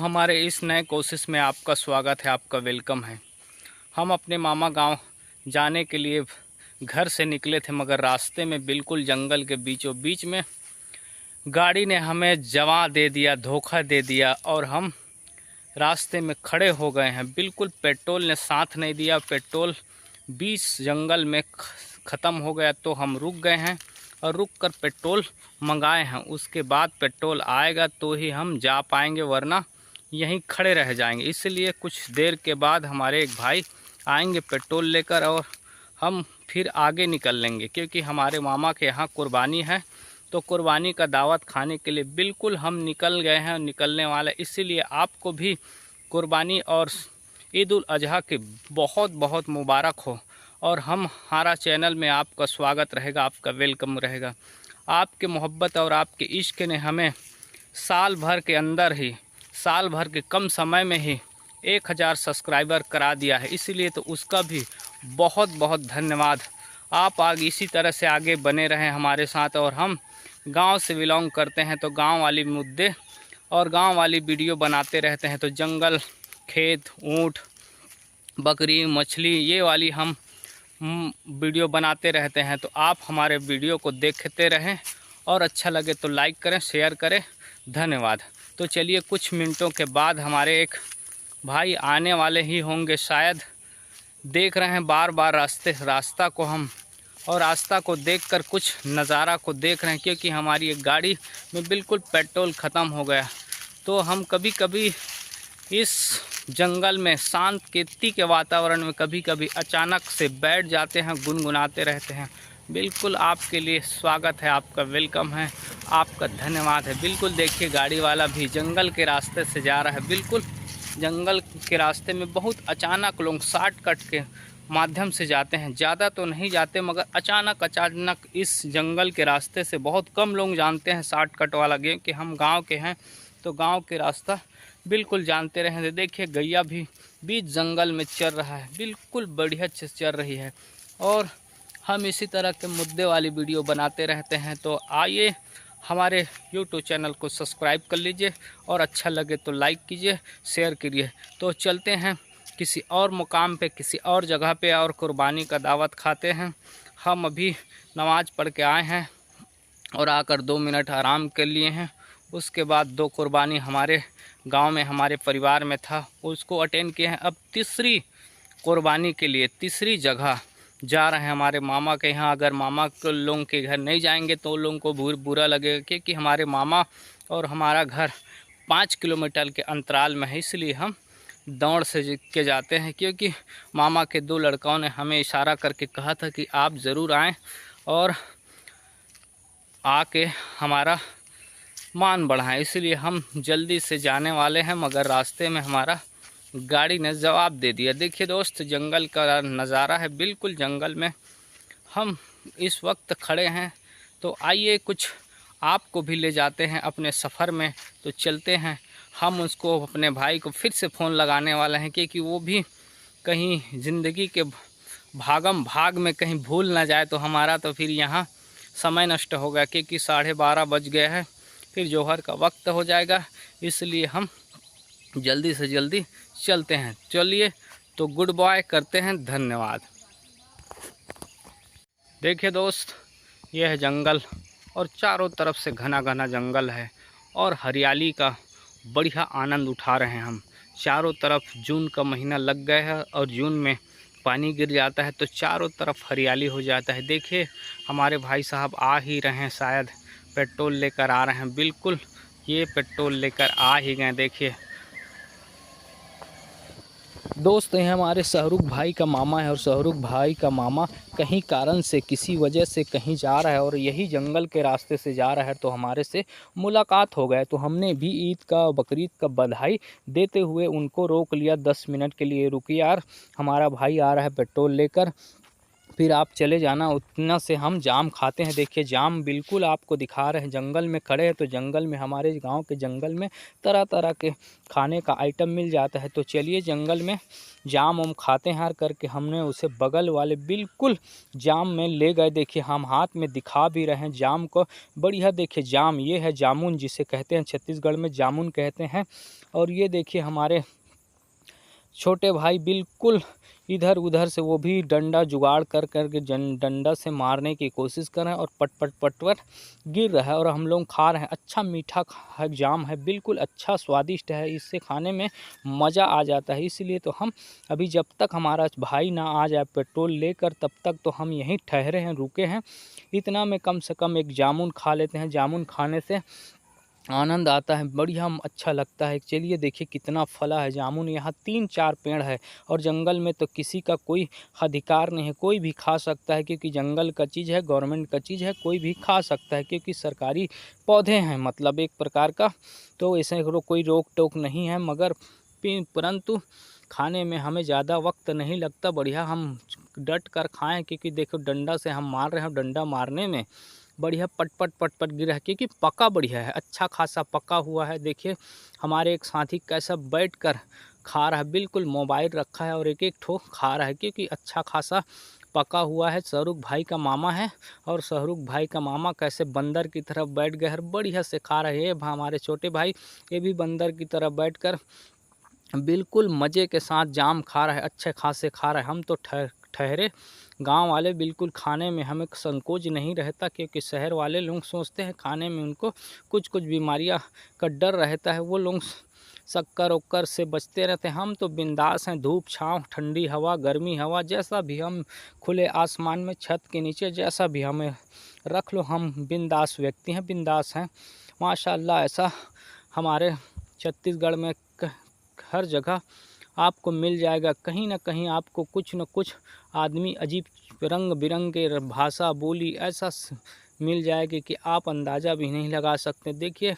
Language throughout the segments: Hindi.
हमारे इस नए कोशिश में आपका स्वागत है, आपका वेलकम है। हम अपने मामा गांव जाने के लिए घर से निकले थे, मगर रास्ते में बिल्कुल जंगल के बीचों बीच में गाड़ी ने हमें जवा दे दिया, धोखा दे दिया और हम रास्ते में खड़े हो गए हैं। बिल्कुल पेट्रोल ने साथ नहीं दिया, पेट्रोल बीच जंगल में ख़त्म हो गया तो हम रुक गए हैं और रुक कर पेट्रोल मंगाए हैं। उसके बाद पेट्रोल आएगा तो ही हम जा पाएंगे, वरना यहीं खड़े रह जाएंगे। इसलिए कुछ देर के बाद हमारे एक भाई आएंगे पेट्रोल लेकर और हम फिर आगे निकल लेंगे, क्योंकि हमारे मामा के यहाँ कुर्बानी है। तो कुर्बानी का दावत खाने के लिए बिल्कुल हम निकल गए हैं, निकलने वाले। इसीलिए आपको भी कुर्बानी और ईद उल अजहा की बहुत बहुत मुबारक हो। और हमारा चैनल में आपका स्वागत रहेगा, आपका वेलकम रहेगा। आपके मोहब्बत और आपके इश्क ने हमें साल भर के अंदर ही, साल भर के कम समय में ही 1000 सब्सक्राइबर करा दिया है। इसीलिए तो उसका भी बहुत बहुत धन्यवाद। आप आगे इसी तरह से आगे बने रहें हमारे साथ। और हम गांव से बिलोंग करते हैं तो गांव वाली मुद्दे और गांव वाली वीडियो बनाते रहते हैं। तो जंगल, खेत, ऊँट, बकरी, मछली, ये वाली हम वीडियो बनाते रहते हैं। तो आप हमारे वीडियो को देखते रहें और अच्छा लगे तो लाइक करें, शेयर करें। धन्यवाद। तो चलिए, कुछ मिनटों के बाद हमारे एक भाई आने वाले ही होंगे शायद। देख रहे हैं बार बार रास्ता को हम, और रास्ता को देखकर कुछ नज़ारा को देख रहे हैं, क्योंकि हमारी एक गाड़ी में बिल्कुल पेट्रोल ख़त्म हो गया। तो हम कभी कभी इस जंगल में शांति के वातावरण में कभी कभी अचानक से बैठ जाते हैं, गुनगुनाते रहते हैं। बिल्कुल आपके लिए स्वागत है, आपका वेलकम है, आपका धन्यवाद है। बिल्कुल देखिए, गाड़ी वाला भी जंगल के रास्ते से जा रहा है। बिल्कुल जंगल के रास्ते में बहुत अचानक लोग शॉर्टकट के माध्यम से जाते हैं। ज़्यादा तो नहीं जाते, मगर अचानक इस जंगल के रास्ते से बहुत कम लोग जानते हैं शॉर्टकट वाला गेम। कि हम गांव के हैं तो गांव के रास्ता बिल्कुल जानते रहे। देखिए, गैया भी बीच जंगल में चल रहा है, बिल्कुल बढ़िया से चल रही है। और हम इसी तरह के मुद्दे वाली वीडियो बनाते रहते हैं। तो आइए, हमारे YouTube चैनल को सब्सक्राइब कर लीजिए और अच्छा लगे तो लाइक कीजिए, शेयर कीजिए। तो चलते हैं किसी और मुकाम पे, किसी और जगह पे, और कुर्बानी का दावत खाते हैं। हम अभी नमाज़ पढ़ के आए हैं और आकर 2 मिनट आराम कर लिए हैं। उसके बाद 2 कुर्बानी हमारे गांव में, हमारे परिवार में था, उसको अटेंड किए हैं। अब तीसरी कुर्बानी के लिए तीसरी जगह जा रहे हैं हमारे मामा के यहाँ। अगर मामा के लोगों के घर नहीं जाएंगे तो लोगों को बुरा लगेगा, क्योंकि हमारे मामा और हमारा घर 5 किलोमीटर के अंतराल में है। इसलिए हम दौड़ से के जाते हैं, क्योंकि मामा के 2 लड़कों ने हमें इशारा करके कहा था कि आप ज़रूर आएँ और आके हमारा मान बढ़ाएं। इसलिए हम जल्दी से जाने वाले हैं, मगर रास्ते में हमारा गाड़ी ने जवाब दे दिया। देखिए दोस्त, जंगल का नज़ारा है। बिल्कुल जंगल में हम इस वक्त खड़े हैं। तो आइए, कुछ आपको भी ले जाते हैं अपने सफ़र में। तो चलते हैं। हम उसको, अपने भाई को फिर से फ़ोन लगाने वाले हैं, क्योंकि वो भी कहीं ज़िंदगी के भागम भाग में कहीं भूल ना जाए। तो हमारा तो फिर यहाँ समय नष्ट हो गया, क्योंकि 12:30 बज गए हैं, फिर जोहर का वक्त हो जाएगा। इसलिए हम जल्दी से जल्दी चलते हैं। चलिए, तो गुड बाय करते हैं। धन्यवाद। देखिए दोस्त, यह है जंगल और चारों तरफ से घना घना जंगल है और हरियाली का बढ़िया आनंद उठा रहे हैं हम। चारों तरफ जून का महीना लग गया है और जून में पानी गिर जाता है तो चारों तरफ हरियाली हो जाता है। देखिए, हमारे भाई साहब आ ही रहे हैं, शायद पेट्रोल लेकर आ रहे हैं। बिल्कुल ये पेट्रोल लेकर आ ही गए। देखिए दोस्त, ये हमारे शाहरुख भाई का मामा है और शाहरुख भाई का मामा कहीं कारण से, किसी वजह से कहीं जा रहा है और यही जंगल के रास्ते से जा रहा है। तो हमारे से मुलाकात हो गए, तो हमने भी ईद का, बकरीद का बधाई देते हुए उनको रोक लिया। 10 मिनट के लिए रुकिए यार, हमारा भाई आ रहा है पेट्रोल लेकर, फिर आप चले जाना। उतना से हम जाम खाते हैं। देखिए, जाम बिल्कुल आपको दिखा रहे हैं। जंगल में खड़े हैं तो जंगल में, हमारे गांव के जंगल में तरह तरह के खाने का आइटम मिल जाता है। तो चलिए, जंगल में जाम खाते हैं करके हमने उसे बगल वाले बिल्कुल जाम में ले गए। देखिए, हम हाथ में दिखा भी रहे हैं जाम को। बढ़िया, देखिए जाम, ये है जामुन जिसे कहते हैं, छत्तीसगढ़ में जामुन कहते हैं। और ये देखिए हमारे छोटे भाई बिल्कुल इधर उधर से वो भी डंडा जुगाड़ कर के डंडा से मारने की कोशिश कर रहे हैं और पट पट पट पट गिर रहा है और हम लोग खा रहे हैं। अच्छा मीठा जाम है, बिल्कुल अच्छा स्वादिष्ट है, इससे खाने में मज़ा आ जाता है। इसलिए तो हम अभी जब तक हमारा भाई ना आ जाए पेट्रोल लेकर तब तक तो हम यहीं ठहरे हैं, रुके हैं। इतना में कम से कम एक जामुन खा लेते हैं। जामुन खाने से आनंद आता है, बढ़िया अच्छा लगता है। चलिए देखिए कितना फला है जामुन, यहाँ 3-4 पेड़ है और जंगल में तो किसी का कोई अधिकार नहीं है, कोई भी खा सकता है क्योंकि जंगल का चीज़ है, गवर्नमेंट का चीज़ है, कोई भी खा सकता है क्योंकि सरकारी पौधे हैं मतलब एक प्रकार का, तो ऐसे कोई रोक टोक नहीं है। मगर परंतु खाने में हमें ज़्यादा वक्त नहीं लगता, बढ़िया हम डट कर खाएँ क्योंकि देखो डंडा से हम मार रहे हैं, डंडा मारने में बढ़िया पट पट पट पट गिरा है क्योंकि पका बढ़िया है, अच्छा खासा पका हुआ है। देखिए हमारे एक साथी कैसा बैठ कर खा रहा है, बिल्कुल मोबाइल रखा है और एक एक ठो खा रहा है क्योंकि अच्छा खासा पका हुआ है। शाहरुख भाई का मामा है और शाहरुख भाई का मामा कैसे बंदर की तरफ बैठ गए और बढ़िया से खा रहे हैं। हमारे छोटे भाई ये भी बंदर की तरफ बैठ कर बिल्कुल मज़े के साथ जाम खा रहा है, अच्छे खासे खा रहा है। हम तो ठहरे गांव वाले बिल्कुल खाने में हमें संकोच नहीं रहता क्योंकि शहर वाले लोग सोचते हैं खाने में उनको कुछ कुछ बीमारियां का डर रहता है, वो लोग शक्कर वक्कर से बचते रहते हैं। हम तो बिंदास हैं, धूप छाँव ठंडी हवा गर्मी हवा जैसा भी, हम खुले आसमान में छत के नीचे जैसा भी हमें रख लो, हम बिंदास व्यक्ति हैं, बिंदास हैं माशाल्लाह। ऐसा हमारे छत्तीसगढ़ में हर जगह आपको मिल जाएगा, कहीं ना कहीं आपको कुछ न कुछ आदमी अजीब रंग बिरंगे भाषा बोली ऐसा मिल जाएगी कि आप अंदाज़ा भी नहीं लगा सकते। देखिए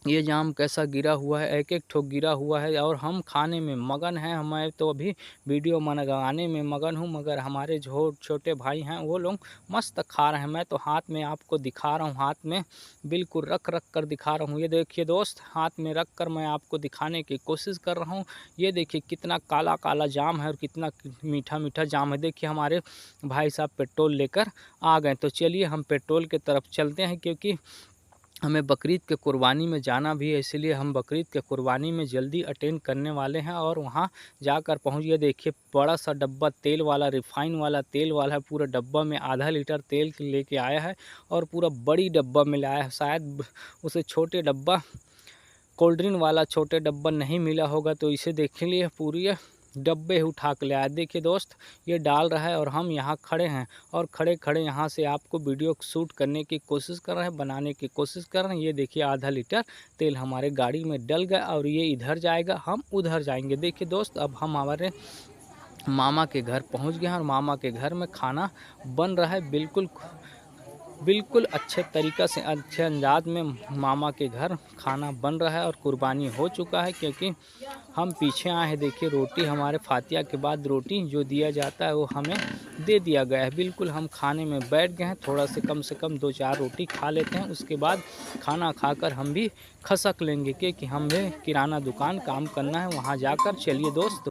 ये जाम कैसा गिरा हुआ है, एक एक ठोक गिरा हुआ है और हम खाने में मगन हैं। मैं तो अभी वीडियो बनाने में मगन हूँ, मगर हमारे जो छोटे भाई हैं वो लोग मस्त खा रहे हैं। मैं तो हाथ में आपको दिखा रहा हूँ, हाथ में बिल्कुल रख कर दिखा रहा हूँ। ये देखिए दोस्त, हाथ में रख कर मैं आपको दिखाने की कोशिश कर रहा हूँ। ये देखिए कितना काला काला जाम है और कितना मीठा मीठा जाम है। देखिए हमारे भाई साहब पेट्रोल लेकर आ गए, तो चलिए हम पेट्रोल की तरफ चलते हैं क्योंकि हमें बकरीद के कुर्बानी में जाना भी है, इसलिए हम बकरीद के कुर्बानी में जल्दी अटेंड करने वाले हैं और वहां जाकर पहुंच गए। देखिए बड़ा सा डब्बा तेल वाला, रिफाइन वाला तेल वाला है, पूरा डब्बा में आधा लीटर तेल लेके आया है और पूरा बड़ी डब्बा में लाया है। शायद उसे छोटे डब्बा कोल्ड ड्रिंक वाला छोटे डब्बा नहीं मिला होगा, तो इसे देख लिए पूरी डब्बे उठा के ले आया। देखिए दोस्त ये डाल रहा है और हम यहाँ खड़े हैं और खड़े खड़े यहाँ से आपको वीडियो शूट करने की कोशिश कर रहे हैं, बनाने की कोशिश कर रहे हैं। ये देखिए आधा लीटर तेल हमारे गाड़ी में डल गया और ये इधर जाएगा, हम उधर जाएंगे। देखिए दोस्त अब हम हमारे मामा के घर पहुँच गए हैं और मामा के घर में खाना बन रहा है, बिल्कुल अच्छे तरीक़ा से अच्छे अंदाज में मामा के घर खाना बन रहा है और कुर्बानी हो चुका है क्योंकि हम पीछे आए हैं। देखिए रोटी हमारे फातिया के बाद रोटी जो दिया जाता है वो हमें दे दिया गया है। बिल्कुल हम खाने में बैठ गए हैं, थोड़ा से कम 2-4 रोटी खा लेते हैं, उसके बाद खाना खाकर हम भी खसक लेंगे क्योंकि हमें किराना दुकान काम करना है वहाँ जाकर। चलिए दोस्त।